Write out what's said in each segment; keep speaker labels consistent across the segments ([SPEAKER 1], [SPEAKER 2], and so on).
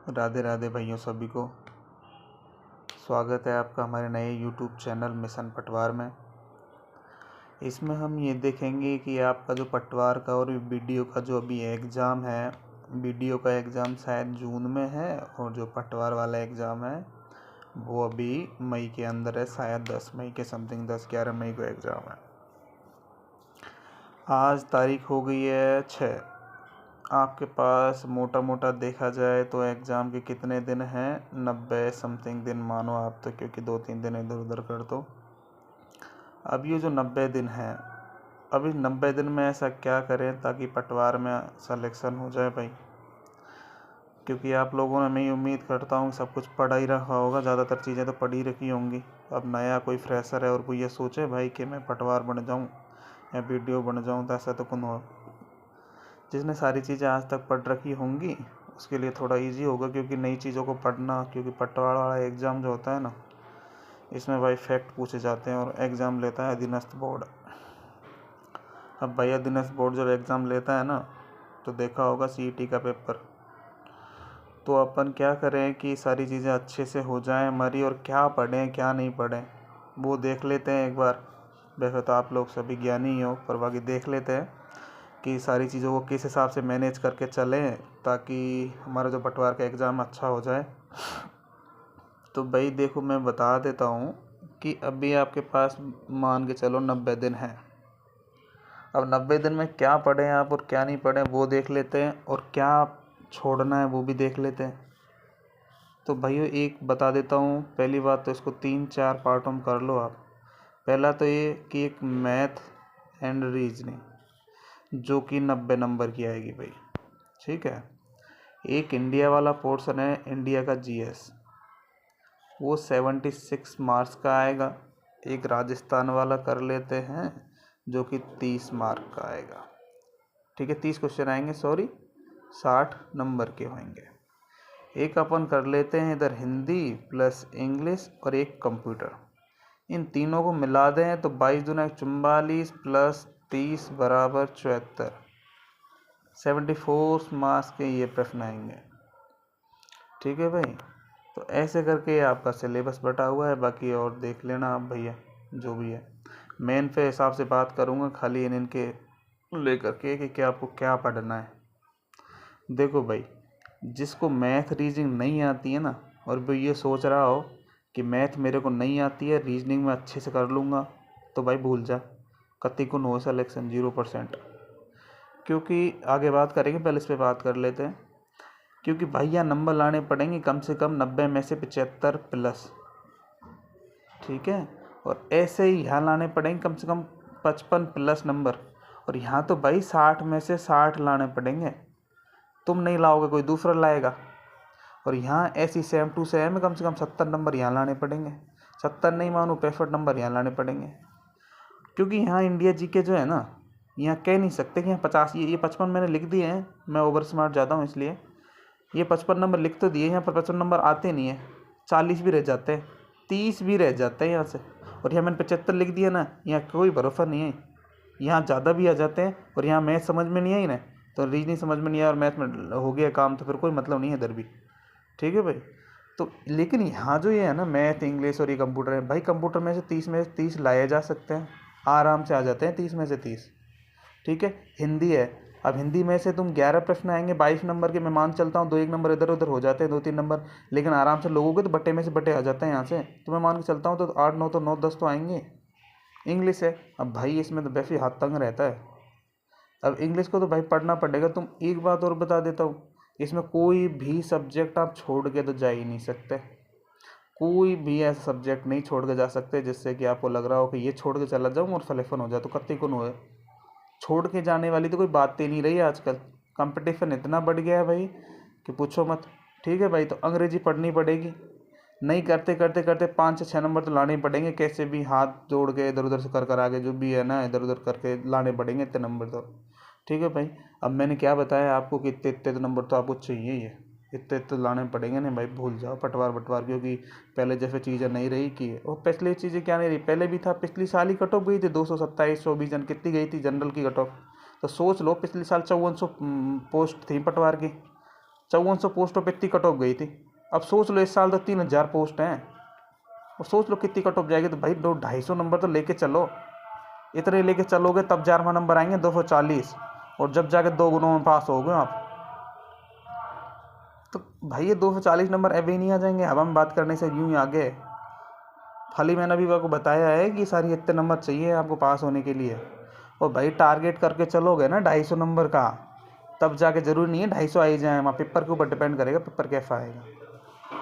[SPEAKER 1] राधे राधे भाइयों सभी को। स्वागत है आपका हमारे नए YouTube चैनल मिशन पटवार में। इसमें हम ये देखेंगे कि आपका जो पटवार का और वीडियो का जो अभी एग्ज़ाम है, वीडियो का एग्ज़ाम शायद जून में है और जो पटवार वाला एग्ज़ाम है वो अभी मई के अंदर है, शायद 10 मई के समथिंग, 10-11 मई को एग्ज़ाम है। आज तारीख हो गई है 6। आपके पास मोटा मोटा देखा जाए तो एग्ज़ाम के कितने दिन हैं? 90 समथिंग दिन मानो आप तो, क्योंकि 2-3 दिन इधर उधर कर दो। अब ये जो 90 दिन हैं, अभी 90 दिन में ऐसा क्या करें ताकि पटवार में सिलेक्शन हो जाए भाई? क्योंकि आप लोगों ने, मैं ये उम्मीद करता हूँ सब कुछ पढ़ा ही रखा होगा, ज़्यादातर चीज़ें तो पढ़ी रखी होंगी। अब नया कोई फ्रेशर है और वो ये सोचे भाई कि मैं पटवार बन जाऊँ या वीडियो बन जाऊँ, तो ऐसा तो कौन हो। जिसने सारी चीज़ें आज तक पढ़ रखी होंगी उसके लिए थोड़ा इजी होगा, क्योंकि नई चीज़ों को पढ़ना, क्योंकि पटवार वाला एग्ज़ाम जो होता है ना, इसमें भाई फैक्ट पूछे जाते हैं और एग्ज़ाम लेता है अधीनस्थ बोर्ड। अब भाई अधीनस्थ बोर्ड जब एग्ज़ाम लेता है ना, तो देखा होगा सीईटी का पेपर, तो अपन क्या करें कि सारी चीज़ें अच्छे से हो जाएं हमारी, और क्या पढ़ें क्या नहीं पढ़ें वो देख लेते हैं एक बार। वैसे तो आप लोग सभी ज्ञानी ही हो, पर बाकी देख लेते हैं कि सारी चीज़ों को किस हिसाब से मैनेज करके चलें ताकि हमारा जो पटवार का एग्ज़ाम अच्छा हो जाए। तो भाई देखो, मैं बता देता हूँ कि अभी आपके पास मान के चलो 90 दिन हैं। अब 90 दिन में क्या पढ़ें आप और क्या नहीं पढ़ें वो देख लेते हैं, और क्या छोड़ना है वो भी देख लेते हैं। तो भाइयों एक बता देता हूँ, पहली बात तो इसको 3-4 पार्टों में कर लो आप। पहला तो ये कि एक मैथ एंड रीजनिंग, जो कि 90 नंबर की आएगी भाई, ठीक है। एक इंडिया वाला पोर्शन है, इंडिया का जीएस, वो 76 मार्क्स का आएगा। एक राजस्थान वाला कर लेते हैं जो कि 30 मार्क का आएगा, ठीक है। 30 क्वेश्चन आएंगे, सॉरी 60 नंबर के होंगे। एक अपन कर लेते हैं इधर हिंदी प्लस इंग्लिश और एक कंप्यूटर, इन तीनों को मिला दें तो 22 दूना 44 प्लस 30 बराबर 74, 74 मार्क्स के ये प्रश्न आएंगे, ठीक है भाई। तो ऐसे करके आपका सिलेबस बटा हुआ है, बाकी और देख लेना आप भैया, जो भी है मेन पे हिसाब से बात करूँगा, खाली इनके लेकर के कि क्या आपको क्या पढ़ना है। देखो भाई, जिसको मैथ रीजनिंग नहीं आती है ना, और वो ये सोच रहा हो कि मैथ मेरे को नहीं आती है, रीजनिंग में अच्छे से कर लूँगा, तो भाई भूल जा, कत्ती को नो सिलेक्शन 0%। क्योंकि आगे बात करेंगे, पहले इस पर बात कर लेते हैं। क्योंकि भैया नंबर लाने पड़ेंगे कम से कम 90 में से 75 प्लस, ठीक है। और ऐसे ही यहाँ लाने पड़ेंगे कम से कम 55 प्लस नंबर, और यहाँ तो भाई 60 में से 60 लाने पड़ेंगे। तुम नहीं लाओगे, कोई दूसरा लाएगा। और यहाँ ऐसी सेम टू सेम में कम से कम 70 नंबर यहाँ लाने पड़ेंगे, 70 नहीं मानो 65 नंबर यहाँ लाने पड़ेंगे। क्योंकि यहाँ इंडिया जीके जो है ना, यहाँ कह नहीं सकते कि यहाँ 50, ये 55 मैंने लिख दिए हैं, मैं ओवर स्मार्ट ज़्यादा हूँ इसलिए ये 55 नंबर लिख तो दिए, यहाँ पर 55 नंबर आते नहीं है, 40 भी रह जाते हैं, 30 भी रह जाते हैं यहाँ से। और यहाँ मैंने 75 लिख दिया ना, यहाँ कोई भरोसा नहीं है, यहाँ ज़्यादा भी आ जाते हैं। और यहाँ मैथ समझ में नहीं आई ना, तो रीजनिंग समझ में नहीं आया और मैथ में हो गया काम, तो फिर कोई मतलब नहीं है इधर भी, ठीक है भाई। तो लेकिन यहाँ जो ये है ना, मैथ इंग्लिश और ये कंप्यूटर है भाई, कंप्यूटर में से 30 लाए जा सकते हैं, आराम से आ जाते हैं 30 में से 30, ठीक है। हिंदी है, अब हिंदी में से तुम 11 प्रश्न आएंगे 22 नंबर के, मैं मान चलता हूँ 2-1 नंबर इधर उधर हो जाते हैं, 2-3 नंबर, लेकिन आराम से लोगों के तो बट्टे में से बट्टे आ जाते हैं यहाँ से, तो मैं मान के चलता हूँ तो 8-9 तो 9-10 तो आएंगे। इंग्लिश है, अब भाई इसमें तो वैसे ही हाथ तंग रहता है। अब इंग्लिश को तो भाई पढ़ना पड़ेगा। तुम एक बात और बता देता हूँ, इसमें कोई भी सब्जेक्ट आप छोड़ के तो जा ही नहीं सकते, कोई भी ऐसा सब्जेक्ट नहीं छोड़ के जा सकते जिससे कि आपको लग रहा हो कि ये छोड़ के चला जाऊँ और सिलेक्शन हो जाए, तो कत्ती को होए। छोड़ के जाने वाली तो कोई बात ही नहीं रही आजकल, कंपटीशन इतना बढ़ गया है भाई कि पूछो मत, ठीक है भाई। तो अंग्रेजी पढ़नी पड़ेगी, नहीं करते करते करते 5 से 6 नंबर तो लाने ही पड़ेंगे, कैसे भी हाथ जोड़ के इधर उधर से कर आगे जो भी है ना, इधर उधर करके लाने पड़ेंगे इतने नंबर तो, ठीक है भाई। अब मैंने क्या बताया आपको कि इतने इतने नंबर तो आपको चाहिए ही है, इतने इतने लाने पड़ेंगे नहीं भाई, भूल जाओ पटवार बटवार, क्योंकि पहले जैसे चीज़ें नहीं रही कि, और पिछली चीज़ें क्या नहीं रही, पहले भी था, पिछली साल ही कट ऑफ गई थी 227 24 जन, कितनी गई थी जनरल की कट ऑफ, तो सोच लो पिछले साल 5400 पोस्ट थी पटवार की, 5400 पोस्टों पे इतनी कट ऑफ गई थी। अब सोच लो इस साल तो 3000 पोस्ट हैं, और सोच लो कितनी कट ऑफ जाएगी। तो भाई 200-250 नंबर तो लेके चलो, इतने लेके चलोगे तब 11वां नंबर आएंगे 240, और जब जाके 2 गुणों में पास हो गए आप। तो भाई ये 240 नंबर अभी नहीं आ जाएंगे हवा में बात करने से यूं ही आगे। खाली मैंने अभी आपको बताया है कि सारी इतने नंबर चाहिए आपको पास होने के लिए, और भाई टारगेट करके चलोगे ना 250 नंबर का, तब जाके ज़रूरी नहीं है 250 आ ही जाए, वहाँ पेपर के ऊपर डिपेंड करेगा पेपर कैसा आएगा।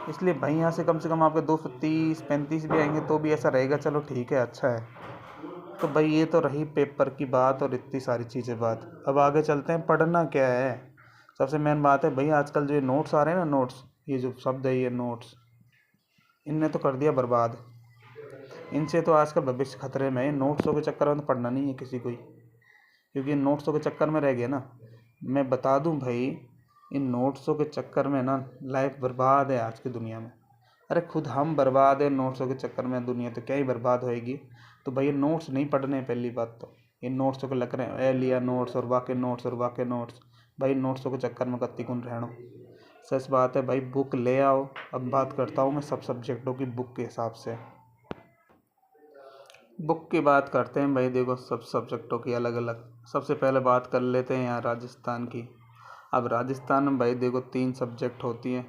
[SPEAKER 1] इसलिए भाई यहाँ से कम आपके 230-35 भी आएंगे तो भी ऐसा रहेगा, चलो ठीक है, अच्छा है। तो भाई ये तो रही पेपर की बात और इतनी सारी चीज़ें बात। अब आगे चलते हैं, पढ़ना क्या है। सबसे मेन बात है भाई, आजकल जो ये नोट्स आ रहे हैं ना, नोट्स, ये जो शब्द है ये नोट्स, इनने तो कर दिया बर्बाद। इनसे तो आजकल भविष्य खतरे में है। नोट्सों के चक्कर में तो पढ़ना नहीं है किसी को ही, क्योंकि इन नोट्सों के चक्कर में रह गया ना। मैं बता दूं भाई, इन नोट्सों के चक्कर में ना लाइफ बर्बाद है आज की दुनिया में। अरे खुद हम बर्बाद है नोट्सों के चक्कर में, दुनिया तो क्या ही बर्बाद होएगी। तो भाई ये नोट्स नहीं पढ़ने, पहली बात तो इन नोट्सों के लग रहे हैं, ए लिया नोट्स और वाके नोट्स और वाके नोट्स। भाई नोट्सों के चक्कर में कत्ती कुन रहना। सच बात है भाई, बुक ले आओ। अब बात करता हूँ मैं सब सब्जेक्टों की बुक के हिसाब से। बुक की बात करते हैं भाई, देखो सब सब्जेक्टों की अलग अलग। सबसे पहले बात कर लेते हैं यहाँ राजस्थान की। अब राजस्थान में भाई देखो 3 सब्जेक्ट होती हैं,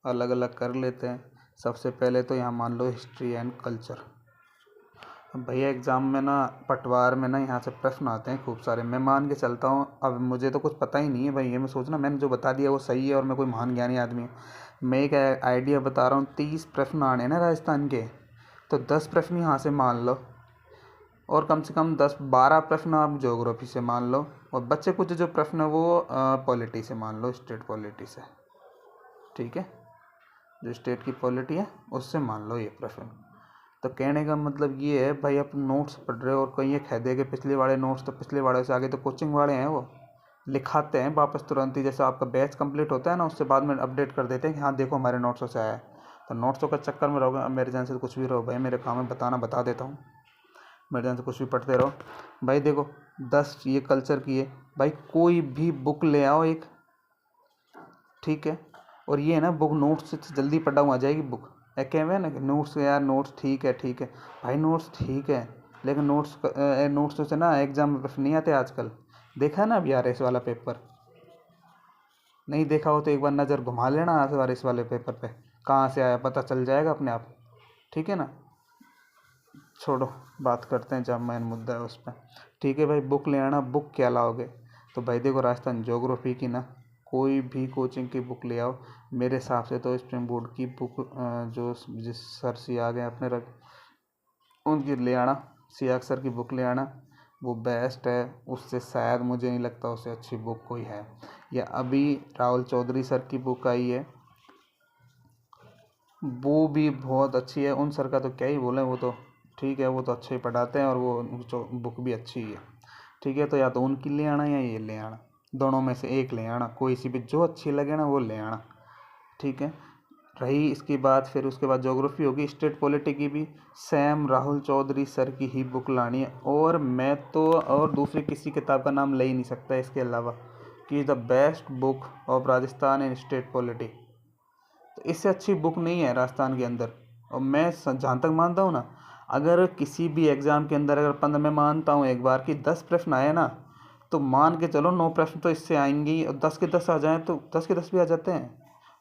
[SPEAKER 1] अलग अलग कर लेते हैं। सबसे पहले तो यहाँ मान लो हिस्ट्री एंड कल्चर। अब भैया एग्ज़ाम में ना पटवार में ना यहाँ से प्रश्न आते हैं खूब सारे, मैं मान के चलता हूँ। अब मुझे तो कुछ पता ही नहीं है भाई, ये मैं सोचना मैंने जो बता दिया वो सही है और मैं कोई महान ज्ञानी आदमी हूँ। मैं एक आइडिया बता रहा हूँ, 30 प्रश्न आने हैं ना राजस्थान के, तो 10 प्रश्न यहाँ से मान लो, और कम से कम 10-12 प्रश्न आप ज्योग्राफी से मान लो, और बच्चे कुछ जो प्रश्न है वो पॉलिटी से मान लो, स्टेट पॉलिटी से, ठीक है, जो स्टेट की पॉलिटी है उससे मान लो ये प्रश्न। तो कहने का मतलब ये है भाई, आप नोट्स पढ़ रहे हो और कहीं ये कह दे कि पिछले वाले नोट्स, तो पिछले वाले से आगे तो कोचिंग वाले हैं वो लिखाते हैं वापस तुरंत ही, जैसे आपका बैच कंप्लीट होता है ना उससे बाद में अपडेट कर देते हैं कि हाँ देखो हमारे नोट्सों से आया है। तो नोट्सों का चक्कर में रहोगे, अब मेरे जान से कुछ भी रहो भाई, मेरे काम में बताना बता देता हूँ, मेरे जान से कुछ भी पढ़ते रहो भाई। देखो 10 ये कल्चर की है भाई, कोई भी बुक ले आओ एक, ठीक है, और ये है ना बुक नोट्स से जल्दी पढ़ा हुआ आ जाएगी बुक। कह हुए ना कि नोट्स यार नोट्स ठीक है भाई, नोट्स ठीक है, लेकिन नोट्स से ना एग्जाम में प्रश्न नहीं आते आजकल। देखा है ना अभी RS वाला पेपर, नहीं देखा हो तो एक बार नज़र घुमा लेना RS वाले पेपर पे, कहाँ से आया पता चल जाएगा अपने आप, ठीक है ना। छोड़ो, बात करते हैं जब मेन मुद्दा है उस पर। ठीक है भाई, बुक ले आना। बुक क्या लाओगे, तो भाई देखो राजस्थान ज्योग्राफी की ना कोई भी कोचिंग की बुक ले आओ। मेरे हिसाब से तो स्प्रिंग बोर्ड की बुक जो जिस सर सियाग हैं अपने रख उनकी ले आना, सियाग सर की बुक ले आना, वो बेस्ट है। उससे शायद मुझे नहीं लगता उससे अच्छी बुक कोई है। या अभी राहुल चौधरी सर की बुक आई है, वो भी बहुत अच्छी है। उन सर का तो क्या ही बोलें, वो तो ठीक है, वो तो अच्छे ही पढ़ाते हैं और वो बुक भी अच्छी है, ठीक है। तो या तो उनकी ले आना या ये ले आना, दोनों में से एक ले आना, कोई सी भी जो अच्छी लगे ना वो ले आना, ठीक है। रही इसकी बात, फिर उसके बाद ज्योग्राफी होगी, स्टेट पॉलिटी की भी सेम राहुल चौधरी सर की ही बुक लानी है। और मैं तो और दूसरी किसी किताब का नाम ले ही नहीं सकता इसके अलावा, कि the best book of Rajasthan in state polity. तो इससे अच्छी बुक नहीं है राजस्थान के अंदर। और मैं जहाँ तक मानता हूँ ना, अगर किसी भी एग्ज़ाम के अंदर अगर 15 मैं मानता हूँ एक बार कि 10 प्रश्न आए ना, तो मान के चलो 9 प्रश्न तो इससे आएंगे ही, और 10 के 10 आ जाएँ तो 10 के 10 भी आ जाते हैं।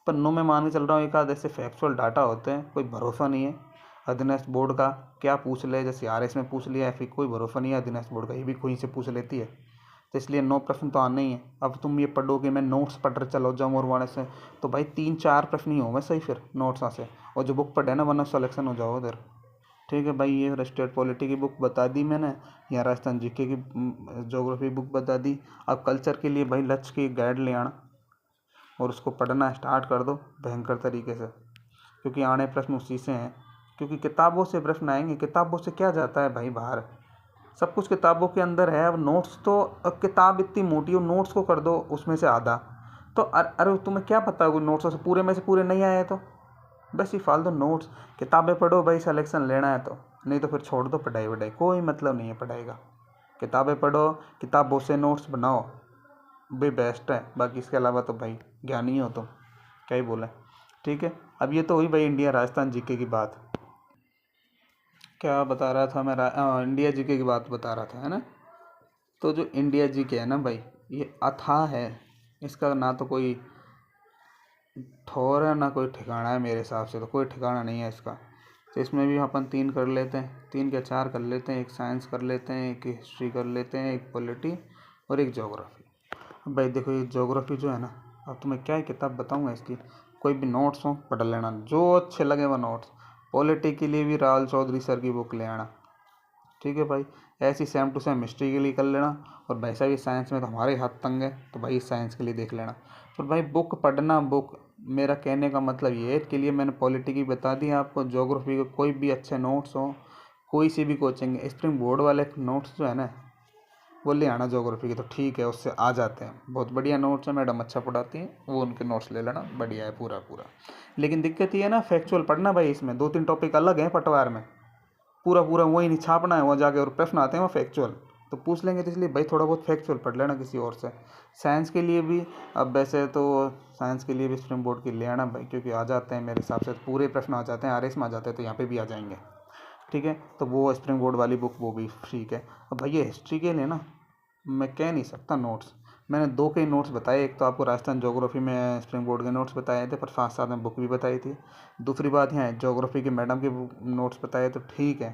[SPEAKER 1] पर 9 में मान के चल रहा हूँ, एक आध ऐसे फैक्चुअल डाटा होते हैं, कोई भरोसा नहीं है। अधीनस्थ बोर्ड का क्या पूछ ले, जैसे RS में पूछ लिया है, फिर कोई भरोसा नहीं है अधीनस्थ बोर्ड का, ये भी कोई से पूछ लेती है। तो इसलिए 9 प्रश्न तो आने ही है। अब तुम ये पढ़ोगे मैं नोट्स पढ़ रहे चलो जाऊँ और वहाँ से, तो भाई 3-4 प्रश्न ही होंगे सही फिर नोट्स से, और जो बुक पढ़े ना वरना सिलेक्शन हो जाओ उधर, ठीक है भाई। ये स्टेट पॉलिटी की बुक बता दी मैंने, या राजस्थान GK की ज्योग्राफी बुक बता दी। अब कल्चर के लिए भाई लक्ष्य की गाइड ले आना और उसको पढ़ना स्टार्ट कर दो भयंकर तरीके से, क्योंकि आने प्रश्न उसी से हैं। क्योंकि किताबों से प्रश्न आएंगे, किताबों से क्या जाता है भाई बाहर, सब कुछ किताबों के अंदर है। अब नोट्स तो, अब किताब इतनी मोटी हो, नोट्स को कर दो उसमें से आधा, तो अरे तुम्हें क्या पता है नोट्सों से पूरे में से पूरे नहीं आए, तो बस ये फालतू नोट्स। किताबें पढ़ो भाई, सिलेक्शन लेना है तो, नहीं तो फिर छोड़ दो पढ़ाई वढ़ाई, कोई मतलब नहीं है पढ़ाई का। किताबें पढ़ो, किताबों से नोट्स बनाओ, भी बेस्ट है। बाकी इसके अलावा तो भाई ज्ञानी हो तो क्या ही बोले। ठीक है, अब ये तो हुई भाई इंडिया राजस्थान जीके की बात। क्या बता रहा था मैं, इंडिया जीके की बात बता रहा था, है ना। तो जो इंडिया जीके है ना भाई, ये अथाह है। इसका ना तो कोई ठौर है ना कोई ठिकाना है, मेरे हिसाब से तो कोई ठिकाना नहीं है इसका। तो इसमें भी अपन 3 कर लेते हैं, 3 क्या 4 कर लेते हैं। एक साइंस कर लेते हैं, एक हिस्ट्री कर लेते हैं, एक पॉलिटी और एक ज्योग्राफी। अब भाई देखो, ये ज्योग्राफी जो है ना, अब तुम्हें क्या ही किताब बताऊंगा इसकी। कोई भी नोट्स हो पढ़ लेना, जो अच्छे लगे वो नोट्स। पॉलिटी के लिए भी राल चौधरी सर की बुक ले आना। ठीक है भाई, ऐसी सेम टू सेम हिस्ट्री के लिए कर लेना। और वैसा भी साइंस में तो हमारे हाथ तंग है, तो भाई साइंस के लिए देख लेना। पर भाई बुक पढ़ना, बुक, मेरा कहने का मतलब ये है, के लिए मैंने पॉलिटी की बता दी आपको। ज्योग्राफी के कोई भी अच्छे नोट्स हो, कोई सी भी कोचिंग, स्प्रिंग बोर्ड वाले नोट्स जो है ना, वो ले आना ज्योग्राफी के, तो ठीक है, उससे आ जाते हैं। बहुत बढ़िया नोट्स है, मैडम अच्छा पढ़ाती हैं, वो उनके नोट्स ले लेना, बढ़िया है पूरा पूरा। लेकिन दिक्कत ये है ना, फैक्चुअल पढ़ना भाई, इसमें 2-3 टॉपिक अलग हैं पटवार में, पूरा पूरा वही नहीं छापना है वहाँ जाके, और प्रश्न आते हैं वो फैक्चुअल तो पूछ लेंगे। तो इसलिए भाई थोड़ा बहुत फैक्चुअल पढ़ लेना किसी और से। साइंस के लिए भी, अब वैसे तो साइंस के लिए भी स्प्रिंग बोर्ड की ले आना भाई, क्योंकि आ जाते हैं मेरे हिसाब से पूरे प्रश्न आ जाते हैं, आरएस में आ जाते हैं, तो यहाँ पे भी आ जाएंगे। ठीक है, तो वो स्प्रिंग बोर्ड वाली बुक वो भी ठीक है। अब भैया हिस्ट्री के लिए ना, मैं कह नहीं सकता नोट्स, मैंने 2 के नोट्स बताए। एक तो आपको राजस्थान ज्योग्राफी में स्प्रिंग बोर्ड के नोट्स बताए थे, पर साथ साथ में बुक भी बताई थी। दूसरी बात यहाँ ज्योग्राफी के मैडम के नोट्स बताए, तो ठीक है।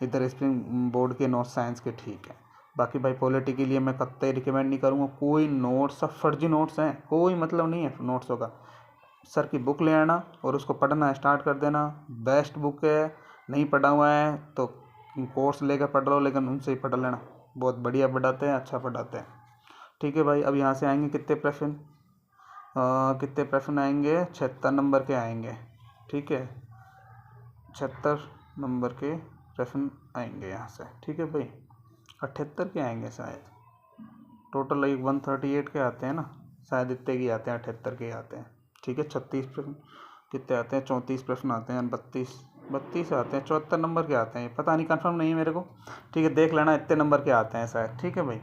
[SPEAKER 1] इधर स्प्रिंग बोर्ड के नोट्स साइंस के ठीक है। बाकी भाई पॉलिटी के लिए मैं कतई रिकमेंड नहीं करूँगा कोई नोट्स, सब फर्जी नोट्स हैं, कोई मतलब नहीं है नोट्सों का। सर की बुक ले आना और उसको पढ़ना स्टार्ट कर देना, बेस्ट बुक है। नहीं पढ़ा हुआ है तो कोर्स लेकर पढ़ लो, लेकिन उनसे ही पढ़ लेना, बहुत बढ़िया पढ़ाते हैं, अच्छा पढ़ाते हैं। ठीक है भाई, अब यहाँ से आएंगे कितने प्रश्न, कितने प्रश्न आएंगे, 76 नंबर के आएंगे। ठीक है, 76 नंबर के प्रश्न आएंगे यहाँ से। ठीक है भाई, 78 के आएंगे शायद, टोटल 138 के आते हैं ना, शायद इतने के आते हैं, 78 के आते हैं। ठीक है, 36 प्रश्न कितने आते हैं, 34 प्रश्न आते हैं, 32 आते हैं, 74 नंबर के आते हैं, पता नहीं, कंफर्म नहीं है मेरे को। ठीक है, देख लेना इतने नंबर के आते हैं शायद। ठीक है भाई,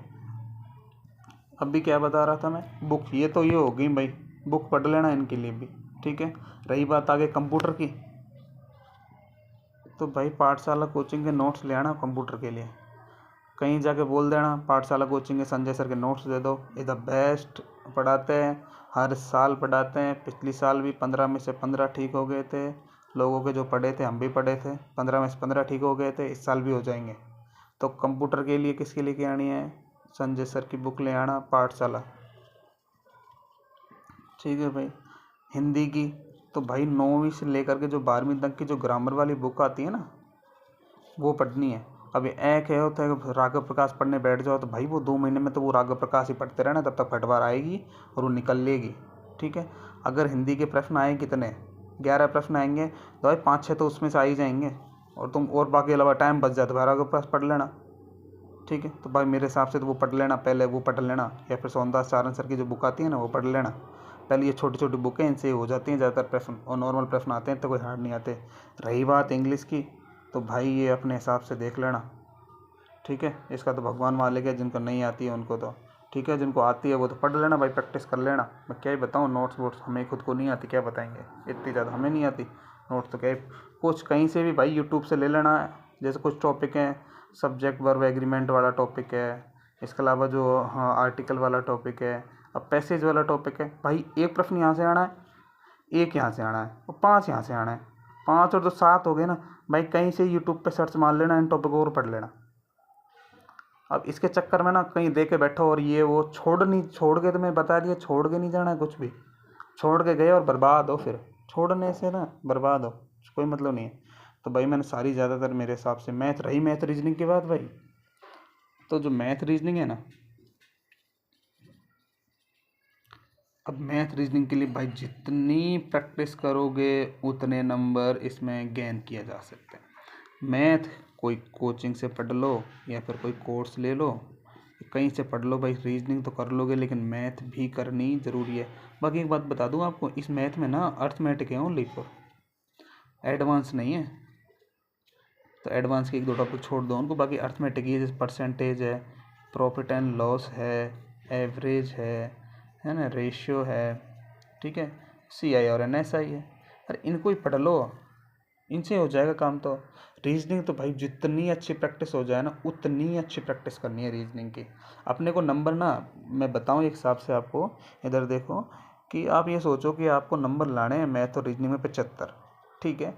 [SPEAKER 1] अब भी क्या बता रहा था मैं, बुक, ये तो ये हो गई भाई, बुक पढ़ लेना इनके लिए भी। ठीक है, रही बात आगे कंप्यूटर की, तो भाई पाठशाला कोचिंग के नोट्स ले आना कंप्यूटर के लिए। कहीं जाके बोल देना पाठशाला कोचिंग के संजय सर के नोट्स दे दो, इधर बेस्ट पढ़ाते हैं, हर साल पढ़ाते हैं। पिछली साल भी 15 में से 15 ठीक हो गए थे लोगों के, जो पढ़े थे, हम भी पढ़े थे, 15 में से 15 ठीक हो गए थे, इस साल भी हो जाएंगे। तो कंप्यूटर के लिए किसके लेके आनी है, संजय सर की बुक ले आना, पाठशाला। ठीक है भाई, हिंदी की तो भाई 9वीं से लेकर के जो 12वीं तक की जो ग्रामर वाली बुक आती है ना, वो पढ़नी है। अभी एक है होता है राघव प्रकाश पढ़ने बैठ जाओ, तो भाई वो 2 महीने में तो वो राघव प्रकाश ही पढ़ते रहना, तब तक फटवार आएगी और वो निकल लेगी। ठीक है, अगर हिंदी के प्रश्न आए कितने, 11 प्रश्न आएंगे, तो भाई 5-6 तो उसमें से आ ही जाएंगे, और तुम और बाकी अलावा टाइम बच जाए तो भाई राघव प्रकाश पढ़ लेना। ठीक है, तो भाई मेरे हिसाब से तो वो पढ़ लेना, पहले वो पढ़ लेना, या फिर सोनदास चारण सर की जो बुक आती है ना, वो पढ़ लेना पहले। ये छोटी छोटी बुकें, इनसे हो जाती हैं ज़्यादातर प्रश्न, और नॉर्मल प्रश्न आते हैं तो कोई हार्ड नहीं आते। रही बात इंग्लिश की, तो भाई ये अपने हिसाब से देख लेना। ठीक है, इसका तो भगवान मालिक है, जिनको नहीं आती है उनको तो ठीक है, जिनको आती है वो तो पढ़ लेना भाई, प्रैक्टिस कर लेना। मैं क्या ही बताऊँ, नोट्स वोट्स हमें खुद को नहीं आती, क्या बताएंगे, इतनी ज़्यादा हमें नहीं आती नोट्स तो। क्या कुछ कहीं से भी भाई यूट्यूब से ले लेना है, जैसे कुछ टॉपिक हैं, सब्जेक्ट वर्ब एग्रीमेंट वाला टॉपिक है, इसके अलावा जो हाँ आर्टिकल वाला टॉपिक है, अब पैसेज वाला टॉपिक है। भाई एक प्रश्न यहाँ से आना है, एक यहाँ से आना है, और 5 यहाँ से आना है, 5 और 2 7 हो गए ना भाई। कहीं से यूट्यूब पे सर्च मार लेना, इन टॉपिक और पढ़ लेना। अब इसके चक्कर में ना कहीं दे के बैठो, और ये वो छोड़ के, तो मैं बता दिया, छोड़ के नहीं जाना है कुछ भी। छोड़ के गए और बर्बाद हो, फिर छोड़ने से ना बर्बाद हो, कोई मतलब नहीं है। तो भाई मैंने सारी ज़्यादातर मेरे हिसाब से मैथ रीजनिंग के बाद भाई, तो जो मैथ रीजनिंग है ना, अब मैथ रीजनिंग के लिए भाई जितनी प्रैक्टिस करोगे उतने नंबर इसमें गेन किया जा सकते हैं। मैथ कोई कोचिंग से पढ़ लो या फिर कोई कोर्स ले लो, कहीं से पढ़ लो भाई, रीजनिंग तो कर लोगे, लेकिन मैथ भी करनी ज़रूरी है। बाकी एक बात बता दूं आपको, इस मैथ में ना अर्थमेटिक है ओनली फॉर, एडवांस नहीं है। तो एडवांस के 1-2 टॉपिक छोड़ दो उनको, बाकी अर्थमेटिक ही है, जैसे परसेंटेज है, प्रॉफिट एंड लॉस है, एवरेज है ना, रेशियो है, ठीक है, CI और NSI है। अरे इनको ही पढ़ लो, इनसे हो जाएगा काम। तो रीजनिंग तो भाई जितनी अच्छी प्रैक्टिस हो जाए ना, उतनी अच्छी प्रैक्टिस करनी है रीजनिंग की। अपने को नंबर ना, मैं बताऊं एक हिसाब से आपको, इधर देखो कि आप ये सोचो कि आपको नंबर लाने हैं मैथ और रीजनिंग में 75, ठीक है।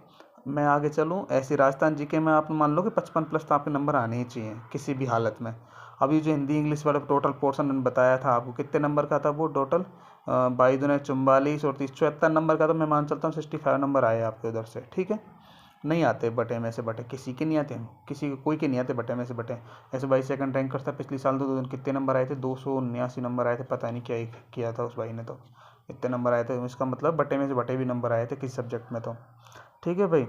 [SPEAKER 1] मैं आगे चलूँ, ऐसी राजस्थान जीके में आप मान लो कि 55+ तो आपके नंबर आने ही चाहिए किसी भी हालत में। अभी जो हिंदी इंग्लिश वाला टोटल पोर्शन मैंने बताया था आपको, कितने नंबर का था वो टोटल, 22 44 और 30 74 नंबर का। तो मैं मान चलता हूँ 65 नंबर आए आपके उधर से, ठीक है। नहीं आते बटे में से बटे, किसी के नहीं आते, किसी कोई के नहीं आते बटे में से बटे। ऐसे भाई सेकंड रैंक करता पिछले साल, तो कितने नंबर आए थे, 279 नंबर आए थे, पता नहीं क्या ही किया था उस भाई ने, तो इतने नंबर आए थे। इसका मतलब बटे में से बटे भी नंबर आए थे किसी सब्जेक्ट में, तो ठीक है भाई।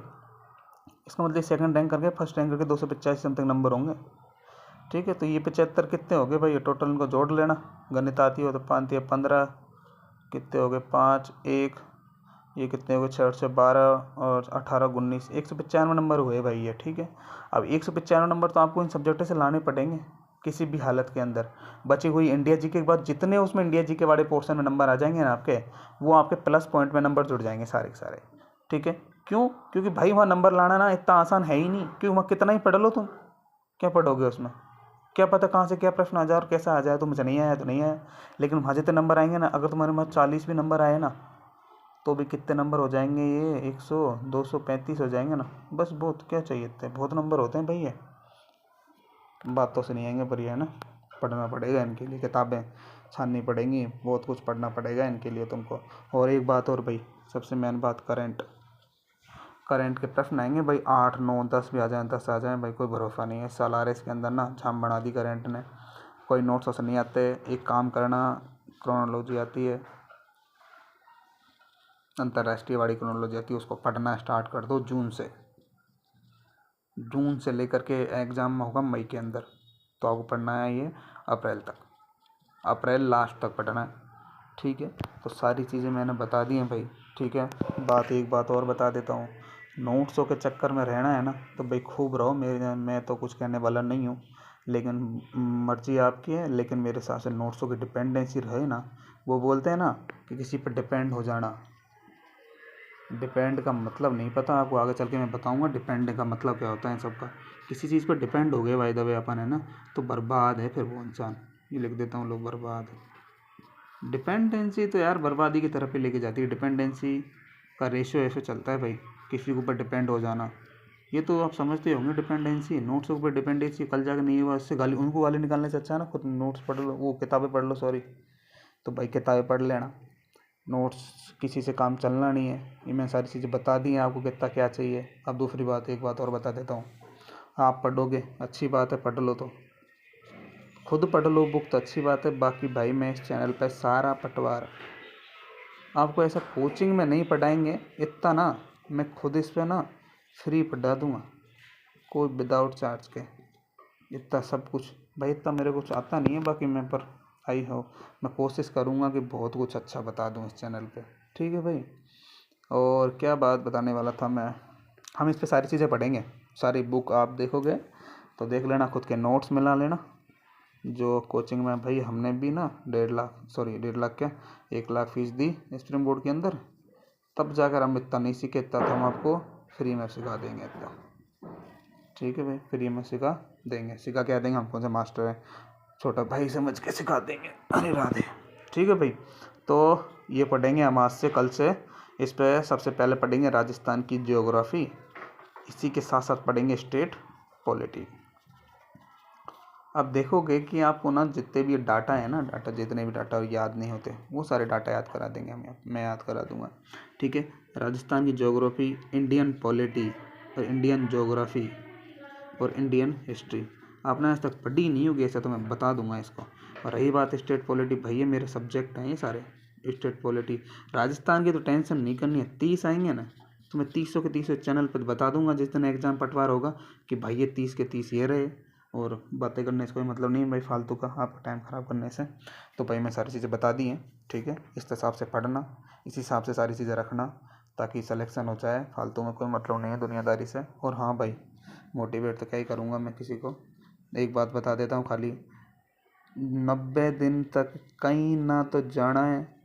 [SPEAKER 1] इसका मतलब सेकंड रैंक करके फर्स्ट रैंक करके 285 समथिंग नंबर होंगे, ठीक है। तो ये 75 कितने हो गए भाई, ये टोटल इनको जोड़ लेना, गणित आती हो तो 5 या 15 कितने हो गए, 5 1, ये कितने हो गए, 6 से 12 और 18 19, 195 नंबर हुए भाई ये, ठीक है। अब 195 नंबर तो आपको इन सब्जेक्ट से लाने पड़ेंगे किसी भी हालत के अंदर। बची हुई इंडिया जी के बाद जितने उसमें इंडिया जी के वाले पोर्शन में नंबर आ जाएंगे ना आपके, वो आपके प्लस पॉइंट में नंबर जुड़ जाएंगे सारे के सारे, ठीक है। क्यों? क्योंकि भाई वहाँ नंबर लाना ना इतना आसान है ही नहीं, क्योंकि वहाँ कितना ही पढ़ लो तुम, क्या पढ़ोगे उसमें, क्या पता कहाँ से क्या प्रश्न आ जाए और कैसा आ जाए। तो मुझे नहीं आया तो नहीं आया, लेकिन वहाँ जितने नंबर आएंगे ना, अगर तुम्हारे पास 40 भी नंबर आए ना, तो भी कितने नंबर हो जाएंगे, ये 100 235 हो जाएंगे ना, बस। बहुत क्या चाहिए थे, बहुत नंबर होते हैं भाई ये, बातों से नहीं आएंगे पर ये है ना, पढ़ना पड़ेगा इनके लिए, किताबें छाननी पड़ेंगी, बहुत कुछ पढ़ना पड़ेगा इनके लिए तुमको। और एक बात और भाई, सबसे मेन बात, करंट के प्रश्न आएंगे भाई, 8 9 10 भी आ जाए, 10 आ जाए भाई, कोई भरोसा नहीं है। साल आ रहे इसके अंदर ना झाम बना दी करंट ने, कोई नोट्स वोट्स नहीं आते। एक काम करना, क्रोनोलॉजी आती है, अंतर्राष्ट्रीय वाली क्रोनोलॉजी आती है, उसको पढ़ना स्टार्ट कर दो जून से लेकर के एग्ज़ाम होगा मई के अंदर, तो आपको पढ़ना है ये अप्रैल तक, अप्रैल लास्ट तक पढ़ना है, ठीक है। तो सारी चीज़ें मैंने बता दी हैं भाई, ठीक है। एक बात और बता देता हूँ, नोट्सों के चक्कर में रहना है ना तो भाई खूब रहो, मैं तो कुछ कहने वाला नहीं हूँ, लेकिन मर्जी आपकी है। लेकिन मेरे हिसाब से नोट्सों की डिपेंडेंसी रहे ना, वो बोलते हैं ना कि किसी पर डिपेंड हो जाना, डिपेंड का मतलब नहीं पता आपको, आगे चल के मैं बताऊंगा डिपेंड का मतलब क्या होता है सबका। किसी चीज़ पर डिपेंड हो गए बाय द वे अपन, है ना, तो बर्बाद है फिर वो इंसान। ये लिख देता हूँ, लोग बर्बाद है। डिपेंडेंसी तो यार बर्बादी की तरफ ही लेके जाती है, डिपेंडेंसी का रेशियो ऐसे चलता है भाई, किसी के ऊपर डिपेंड हो जाना, ये तो आप समझते होंगे। डिपेंडेंसी नोट्स के ऊपर डिपेंडेंसी कल जाकर नहीं हुआ, इससे गाली उनको गाली निकालने से अच्छा है ना खुद नोट्स पढ़ लो, वो किताबें पढ़ लो, सॉरी। तो भाई किताबें पढ़ लेना, नोट्स किसी से काम चलना नहीं है। ये मैं सारी चीज़ें बता दी हैं आपको, कितना क्या चाहिए। अब दूसरी बात, एक बात और बता देता हूँ, आप पढ़ोगे अच्छी बात है, पढ़ लो, तो खुद पढ़ लो बुक तो अच्छी बात है। बाकी भाई मैं इस चैनल पर सारा पटवार आपको ऐसा कोचिंग में नहीं पढ़ाएंगे, इतना ना मैं खुद इस पर ना फ्री पढ़ा दूंगा, कोई विदाउट चार्ज के, इतना सब कुछ भाई। इतना मेरे कुछ आता नहीं है बाकी, मैं पर आई हो, मैं कोशिश करूँगा कि बहुत कुछ अच्छा बता दूँ इस चैनल पे, ठीक है भाई। और क्या बात बताने वाला था मैं, हम इस पे सारी चीज़ें पढ़ेंगे, सारी बुक आप देखोगे तो देख लेना, खुद के नोट्स मिला लेना। जो कोचिंग में भाई हमने भी ना 1.5 लाख क्या 1 लाख फीस दी स्प्रिंग बोर्ड के अंदर, तब जाकर हम इतना नहीं सीखे, इतना तो हम आपको फ्री में सिखा देंगे इतना, ठीक है भाई। फ्री में सिखा देंगे, सिखा क्या देंगे, हम कौन से मास्टर हैं, छोटा भाई समझ के सिखा देंगे, अरे राधे, ठीक है भाई। तो ये पढ़ेंगे हम आज से कल से, इस पर सबसे पहले पढ़ेंगे राजस्थान की ज्योग्राफी, इसी के साथ साथ पढ़ेंगे स्टेट पॉलिटी। अब देखोगे कि आपको ना जितने भी डाटा है ना, जितने भी डाटा याद नहीं होते, वो सारे डाटा याद करा देंगे मैं याद करा दूंगा, ठीक है। राजस्थान की ज्योग्राफी, इंडियन पॉलिटी और इंडियन ज्योग्राफी और इंडियन हिस्ट्री आपने आज तक पढ़ी नहीं होगी, ऐसा तो मैं बता दूंगा इसको। और रही बात स्टेट पॉलिटी, भैया मेरे सब्जेक्ट हैं ये सारे, स्टेट पॉलिटी राजस्थान की तो टेंशन नहीं करनी है। 30 आएंगे ना तो मैं 30 के 30 चैनल पर बता दूंगा जिस दिन एग्जाम पटवार होगा, कि भाई ये 30 के 30 ये रहे। और बातें करने से कोई मतलब नहीं भाई, फालतू का आपका टाइम ख़राब करने से। तो भाई मैं सारी चीज़ें बता दी हैं, ठीक है। इस हिसाब से पढ़ना, इसी हिसाब से सारी चीज़ें रखना, ताकि सिलेक्शन हो जाए। फालतू में कोई मतलब नहीं है दुनियादारी से। और हाँ भाई, मोटिवेट तो क्या ही करूँगा मैं किसी को, एक बात बता देता हूँ खाली, 90 दिन तक कहीं ना तो जाना है